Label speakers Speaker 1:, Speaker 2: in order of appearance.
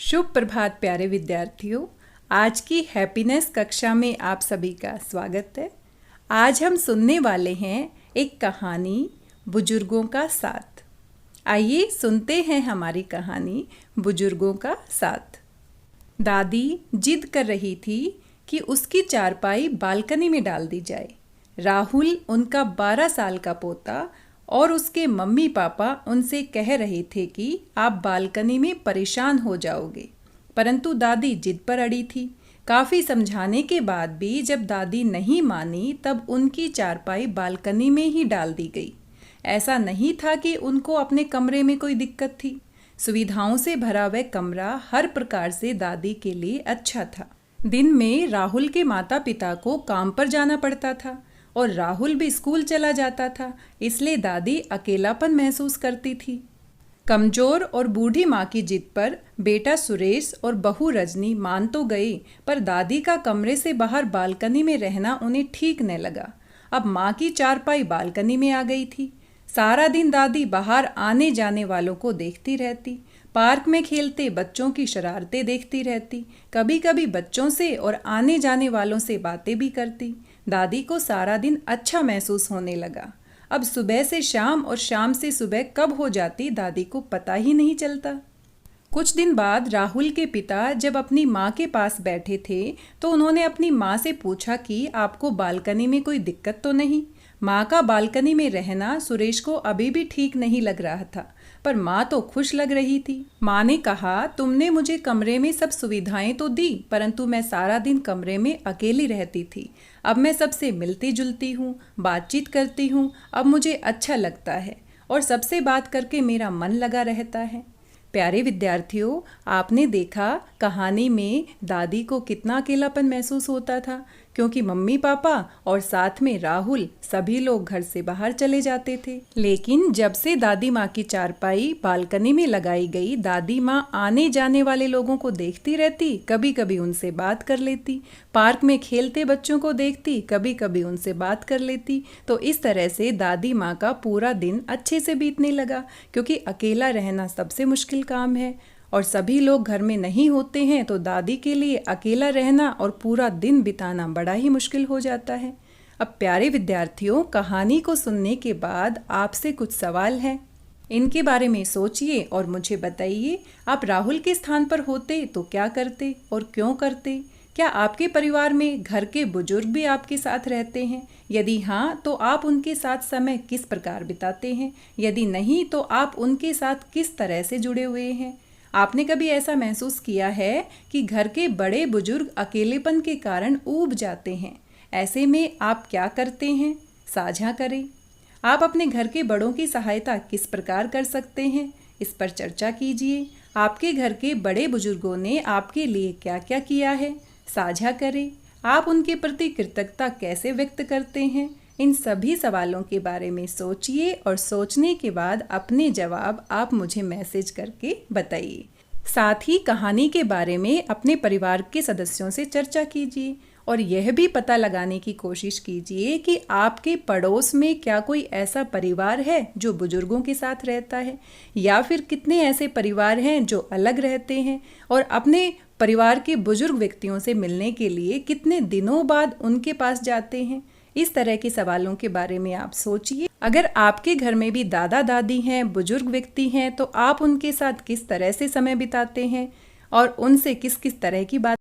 Speaker 1: शुभ प्रभात प्यारे विद्यार्थियों। आज की हैप्पीनेस कक्षा में आप सभी का स्वागत है। आज हम सुनने वाले हैं एक कहानी, बुजुर्गों का साथ। आइए सुनते हैं हमारी कहानी, बुजुर्गों का साथ। दादी जिद कर रही थी कि उसकी चारपाई बालकनी में डाल दी जाए। राहुल, उनका 12 साल का पोता, और उसके मम्मी पापा उनसे कह रहे थे कि आप बालकनी में परेशान हो जाओगे, परंतु दादी जिद पर अड़ी थी। काफ़ी समझाने के बाद भी जब दादी नहीं मानी, तब उनकी चारपाई बालकनी में ही डाल दी गई। ऐसा नहीं था कि उनको अपने कमरे में कोई दिक्कत थी। सुविधाओं से भरा वह कमरा हर प्रकार से दादी के लिए अच्छा था। दिन में राहुल के माता पिता को काम पर जाना पड़ता था और राहुल भी स्कूल चला जाता था, इसलिए दादी अकेलापन महसूस करती थी। कमजोर और बूढ़ी माँ की जिद पर बेटा सुरेश और बहू रजनी मान तो गई, पर दादी का कमरे से बाहर बालकनी में रहना उन्हें ठीक न लगा। अब माँ की चारपाई बालकनी में आ गई थी। सारा दिन दादी बाहर आने जाने वालों को देखती रहती, पार्क में खेलते बच्चों की शरारतें देखती रहती, कभी कभी बच्चों से और आने जाने वालों से बातें भी करती। दादी को सारा दिन अच्छा महसूस होने लगा। अब सुबह से शाम और शाम से सुबह कब हो जाती दादी को पता ही नहीं चलता। कुछ दिन बाद राहुल के पिता जब अपनी माँ के पास बैठे थे तो उन्होंने अपनी माँ से पूछा कि आपको बालकनी में कोई दिक्कत तो नहीं। माँ का बालकनी में रहना सुरेश को अभी भी ठीक नहीं लग रहा था, पर माँ तो खुश लग रही थी। माँ ने कहा, तुमने मुझे कमरे में सब सुविधाएं तो दी, परंतु मैं सारा दिन कमरे में अकेली रहती थी। अब मैं सबसे मिलती जुलती हूँ, बातचीत करती हूँ। अब मुझे अच्छा लगता है और सबसे बात करके मेरा मन लगा रहता है। प्यारे विद्यार्थियों, आपने देखा कहानी में दादी को कितना अकेलापन महसूस होता था, क्योंकि मम्मी पापा और साथ में राहुल सभी लोग घर से बाहर चले जाते थे। लेकिन जब से दादी माँ की चारपाई बालकनी में लगाई गई, दादी माँ आने जाने वाले लोगों को देखती रहती, कभी कभी उनसे बात कर लेती, पार्क में खेलते बच्चों को देखती, कभी कभी उनसे बात कर लेती। तो इस तरह से दादी माँ का पूरा दिन अच्छे से बीतने लगा, क्योंकि अकेला रहना सबसे मुश्किल काम है और सभी लोग घर में नहीं होते हैं, तो दादी के लिए अकेला रहना और पूरा दिन बिताना बड़ा ही मुश्किल हो जाता है। अब प्यारे विद्यार्थियों, कहानी को सुनने के बाद आपसे कुछ सवाल हैं। इनके बारे में सोचिए और मुझे बताइए, आप राहुल के स्थान पर होते तो क्या करते और क्यों करते? क्या आपके परिवार में घर के बुजुर्ग भी आपके साथ रहते हैं? यदि हाँ, तो आप उनके साथ समय किस प्रकार बिताते हैं? यदि नहीं, तो आप उनके साथ किस तरह से जुड़े हुए हैं? आपने कभी ऐसा महसूस किया है कि घर के बड़े बुजुर्ग अकेलेपन के कारण ऊब जाते हैं? ऐसे में आप क्या करते हैं? साझा करें। आप अपने घर के बड़ों की सहायता किस प्रकार कर सकते हैं? इस पर चर्चा कीजिए। आपके घर के बड़े बुजुर्गों ने आपके लिए क्या क्या किया है? साझा करें। आप उनके प्रति कृतज्ञता कैसे व्यक्त करते हैं? इन सभी सवालों के बारे में सोचिए और सोचने के बाद अपने जवाब आप मुझे मैसेज करके बताइए। साथ ही कहानी के बारे में अपने परिवार के सदस्यों से चर्चा कीजिए और यह भी पता लगाने की कोशिश कीजिए कि आपके पड़ोस में क्या कोई ऐसा परिवार है जो बुजुर्गों के साथ रहता है, या फिर कितने ऐसे परिवार हैं जो अलग रहते हैं और अपने परिवार के बुजुर्ग व्यक्तियों से मिलने के लिए कितने दिनों बाद उनके पास जाते हैं। इस तरह के सवालों के बारे में आप सोचिए। अगर आपके घर में भी दादा दादी हैं, बुजुर्ग व्यक्ति हैं, तो आप उनके साथ किस तरह से समय बिताते हैं और उनसे किस किस तरह की बात